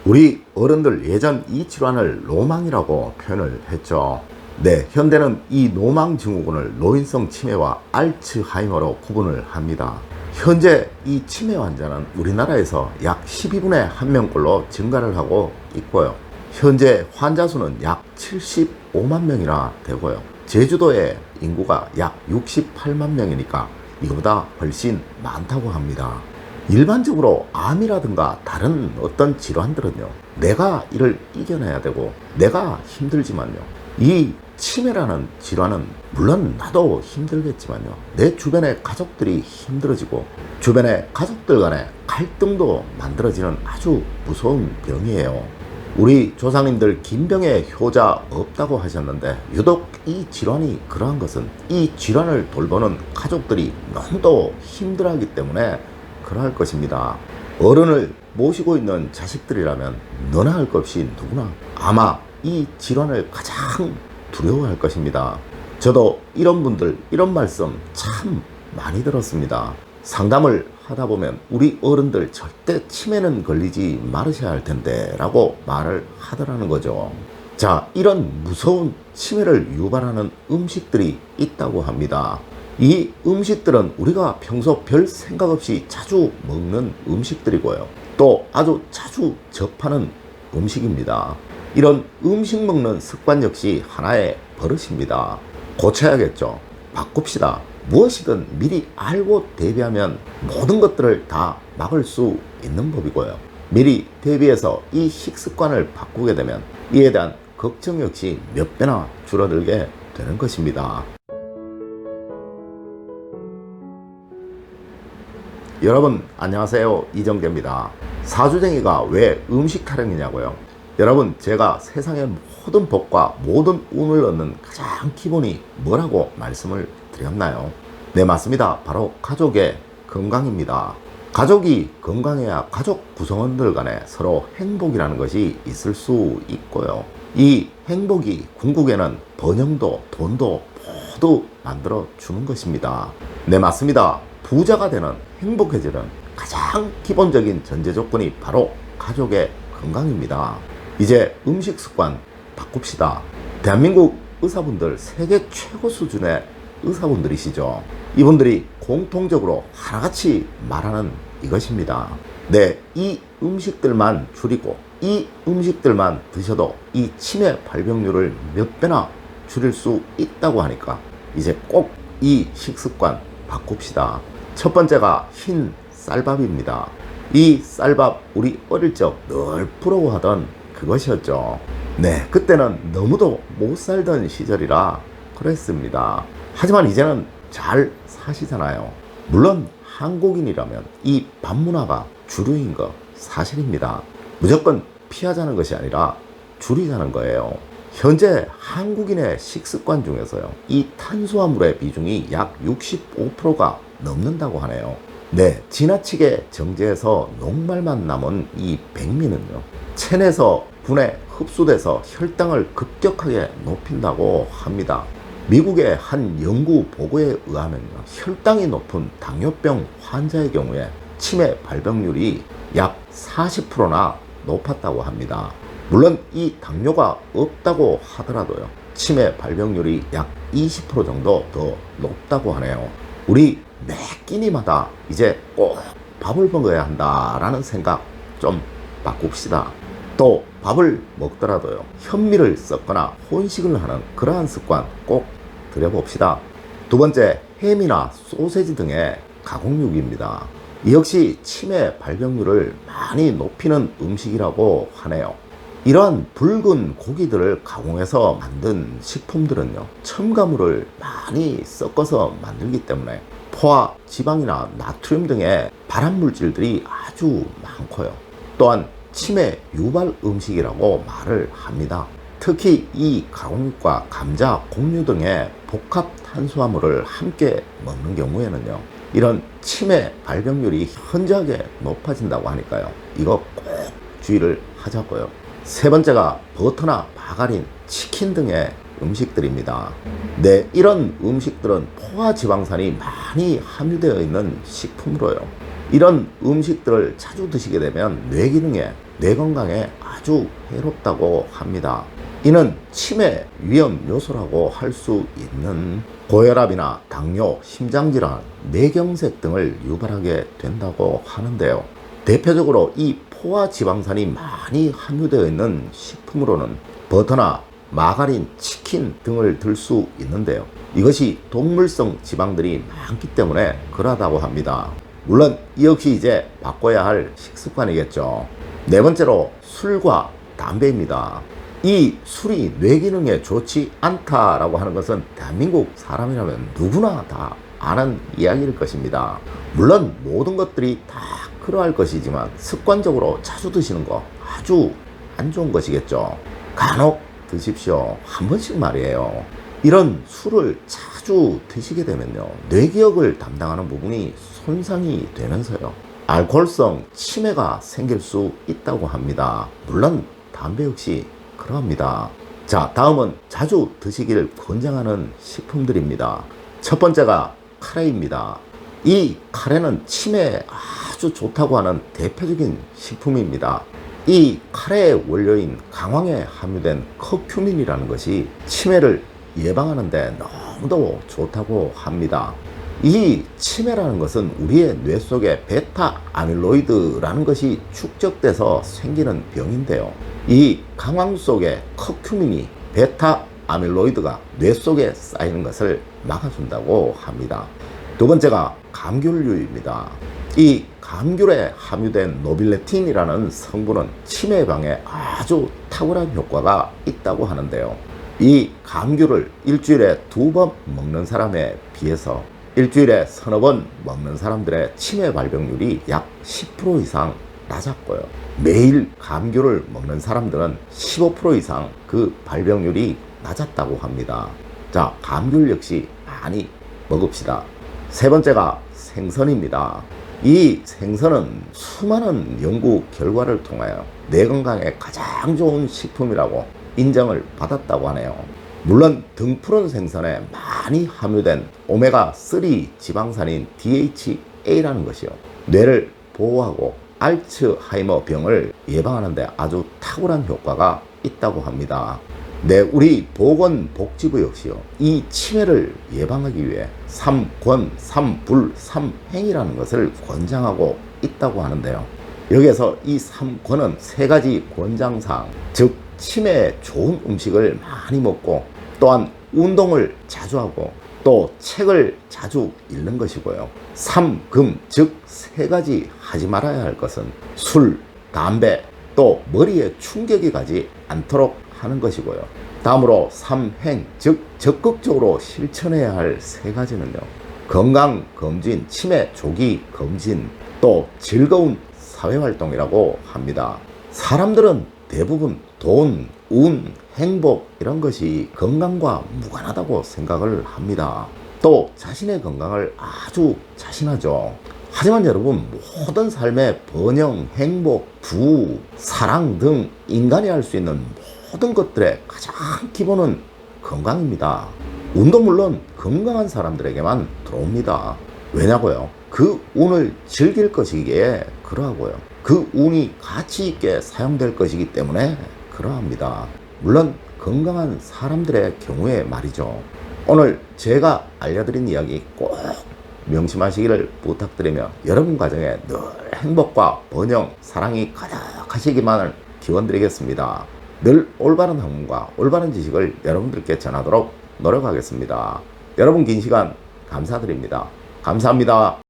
우리 어른들 예전 이 질환을 노망이라고 표현을 했죠. 네, 현대는 이 노망 증후군을 노인성 치매와 알츠하이머로 구분을 합니다. 현재 이 치매 환자는 우리나라에서 약 12분의 1명꼴로 증가를 하고 있고요. 현재 환자 수는 약 75만 명이나 되고요. 제주도의 인구가 약 68만 명이니까 이거보다 훨씬 많다고 합니다. 일반적으로 암이라든가 다른 어떤 질환들은요, 내가 이를 이겨내야 되고 내가 힘들지만요, 이 치매라는 질환은 물론 나도 힘들겠지만요, 내 주변의 가족들이 힘들어지고 주변의 가족들 간의 갈등도 만들어지는 아주 무서운 병이에요. 우리 조상님들 김병의 효자 없다고 하셨는데, 유독 이 질환이 그러한 것은 이 질환을 돌보는 가족들이 너무도 힘들어하기 때문에 그러할 것입니다. 어른을 모시고 있는 자식들이라면 너나 할 것 없이 누구나 아마 이 질환을 가장 두려워할 것입니다. 저도 이런 분들 이런 말씀 참 많이 들었습니다. 상담을 하다 보면 우리 어른들 절대 치매는 걸리지 말으셔야 할 텐데 라고 말을 하더라는 거죠. 자, 이런 무서운 치매를 유발하는 음식들이 있다고 합니다. 이 음식들은 우리가 평소 별 생각 없이 자주 먹는 음식들이고요, 또 아주 자주 접하는 음식입니다. 이런 음식 먹는 습관 역시 하나의 버릇입니다. 고쳐야겠죠. 바꿉시다. 무엇이든 미리 알고 대비하면 모든 것들을 다 막을 수 있는 법이고요. 미리 대비해서 이 식습관을 바꾸게 되면 이에 대한 걱정 역시 몇 배나 줄어들게 되는 것입니다. 여러분 안녕하세요, 이정재입니다. 사주쟁이가 왜 음식 타령이냐고요? 여러분, 제가 세상의 모든 복과 모든 운을 얻는 가장 기본이 뭐라고 말씀을 드렸나요? 네, 맞습니다. 바로 가족의 건강입니다. 가족이 건강해야 가족 구성원들 간에 서로 행복이라는 것이 있을 수 있고요, 이 행복이 궁극에는 번영도 돈도 모두 만들어 주는 것입니다. 네, 맞습니다. 부자가 되는, 행복해지는 가장 기본적인 전제 조건이 바로 가족의 건강입니다. 이제 음식 습관 바꿉시다. 대한민국 의사분들 세계 최고 수준의 의사분들이시죠. 이분들이 공통적으로 하나같이 말하는 이것입니다. 네, 이 음식들만 줄이고 이 음식들만 드셔도 이 치매 발병률을 몇 배나 줄일 수 있다고 하니까 이제 꼭 이 식습관 바꿉시다. 첫 번째가 흰 쌀밥입니다. 이 쌀밥 우리 어릴 적 늘 부러워하던 그것이었죠. 네, 그때는 너무도 못 살던 시절이라 그랬습니다. 하지만 이제는 잘 사시잖아요. 물론 한국인이라면 이 밥 문화가 주류인 거 사실입니다. 무조건 피하자는 것이 아니라 줄이자는 거예요. 현재 한국인의 식습관 중에서요, 이 탄수화물의 비중이 약 65%가 넘는다고 하네요. 네, 지나치게 정제해서 녹말만 남은 이 백미는요, 체내에서 분해 흡수돼서 혈당을 급격하게 높인다고 합니다. 미국의 한 연구 보고에 의하면요, 혈당이 높은 당뇨병 환자의 경우에 치매 발병률이 약 40%나 높았다고 합니다. 물론 이 당뇨가 없다고 하더라도요, 치매 발병률이 약 20% 정도 더 높다고 하네요. 우리 매 끼니마다 이제 꼭 밥을 먹어야 한다라는 생각 좀 바꿉시다. 또 밥을 먹더라도요, 현미를 섞거나 혼식을 하는 그러한 습관 꼭 들여봅시다. 두 번째, 햄이나 소세지 등의 가공육입니다. 이 역시 치매 발병률을 많이 높이는 음식이라고 하네요. 이러한 붉은 고기들을 가공해서 만든 식품들은요, 첨가물을 많이 섞어서 만들기 때문에 포화, 지방이나 나트륨 등의 발암물질들이 아주 많고요, 또한 치매 유발 음식이라고 말을 합니다. 특히 이 가공육과 감자, 곡류 등의 복합 탄수화물을 함께 먹는 경우에는요, 이런 치매 발병률이 현저하게 높아진다고 하니까요, 이거 꼭 주의를 하자고요. 세 번째가 버터나 마가린, 치킨 등의 음식들입니다. 네, 이런 음식들은 포화 지방산이 많이 함유되어 있는 식품으로요, 이런 음식들을 자주 드시게 되면 뇌 기능에, 뇌 건강에 아주 해롭다고 합니다. 이는 치매 위험 요소라고 할 수 있는 고혈압이나 당뇨, 심장질환, 뇌경색 등을 유발하게 된다고 하는데요. 대표적으로 이 포화 지방산이 많이 함유되어 있는 식품으로는 버터나 마가린, 치킨 등을 들 수 있는데요. 이것이 동물성 지방들이 많기 때문에 그러하다고 합니다. 물론 이 역시 이제 바꿔야 할 식습관이겠죠. 네 번째로 술과 담배입니다. 이 술이 뇌 기능에 좋지 않다라고 하는 것은 대한민국 사람이라면 누구나 다 아는 이야기일 것입니다. 물론 모든 것들이 다 그러할 것이지만 습관적으로 자주 드시는 거 아주 안 좋은 것이겠죠. 간혹 드십시오. 한 번씩 말이에요. 이런 술을 자주 드시게 되면요, 뇌기억을 담당하는 부분이 손상이 되면서요, 알코올성 치매가 생길 수 있다고 합니다. 물론 담배 역시 그러합니다. 자, 다음은 자주 드시길 권장하는 식품들입니다. 첫 번째가 카레입니다. 이 카레는 치매에 아주 좋다고 하는 대표적인 식품입니다. 이 카레의 원료인 강황에 함유된 커큐민이라는 것이 치매를 예방하는데 너무도 좋다고 합니다. 이 치매라는 것은 우리의 뇌 속에 베타 아밀로이드라는 것이 축적돼서 생기는 병인데요. 이 강황 속에 커큐민이 베타 아밀로이드가 뇌 속에 쌓이는 것을 막아준다고 합니다. 두 번째가 감귤류입니다. 이 감귤에 함유된 노빌레틴이라는 성분은 치매 예방에 아주 탁월한 효과가 있다고 하는데요. 이 감귤을 일주일에 2번 먹는 사람에 비해서 일주일에 서너 번 먹는 사람들의 치매 발병률이 약 10% 이상 낮았고요. 매일 감귤을 먹는 사람들은 15% 이상 그 발병률이 낮았다고 합니다. 자, 감귤 역시 많이 먹읍시다. 세 번째가 생선입니다. 이 생선은 수많은 연구 결과를 통하여 뇌 건강에 가장 좋은 식품이라고 인정을 받았다고 하네요. 물론 등푸른 생선에 많이 함유된 오메가3 지방산인 DHA라는 것이요, 뇌를 보호하고 알츠하이머 병을 예방하는 데 아주 탁월한 효과가 있다고 합니다. 네, 우리 보건복지부 역시요, 이 치매를 예방하기 위해 3권, 3불, 3행이라는 것을 권장하고 있다고 하는데요. 여기에서 이 3권은 세 가지 권장사항, 즉 치매에 좋은 음식을 많이 먹고 또한 운동을 자주 하고 또 책을 자주 읽는 것이고요. 3금, 즉 세 가지 하지 말아야 할 것은 술, 담배, 또 머리에 충격이 가지 않도록 하는 것이고요. 다음으로 3행, 즉 적극적으로 실천해야 할 세 가지는요, 건강검진, 치매 조기 검진, 또 즐거운 사회활동이라고 합니다. 사람들은 대부분 돈, 운, 행복 이런 것이 건강과 무관하다고 생각을 합니다. 또 자신의 건강을 아주 자신하죠. 하지만 여러분, 모든 삶의 번영, 행복, 부우, 사랑 등 인간이 할 수 있는 모든 것들의 가장 기본은 건강입니다. 운도 물론 건강한 사람들에게만 들어옵니다. 왜냐고요? 그 운을 즐길 것이기에 그러하고요. 그 운이 가치 있게 사용될 것이기 때문에 그러합니다. 물론 건강한 사람들의 경우에 말이죠. 오늘 제가 알려드린 이야기 꼭 명심하시기를 부탁드리며 여러분 가정에 늘 행복과 번영, 사랑이 가득하시기만을 기원드리겠습니다. 늘 올바른 학문과 올바른 지식을 여러분들께 전하도록 노력하겠습니다. 여러분 긴 시간 감사드립니다. 감사합니다.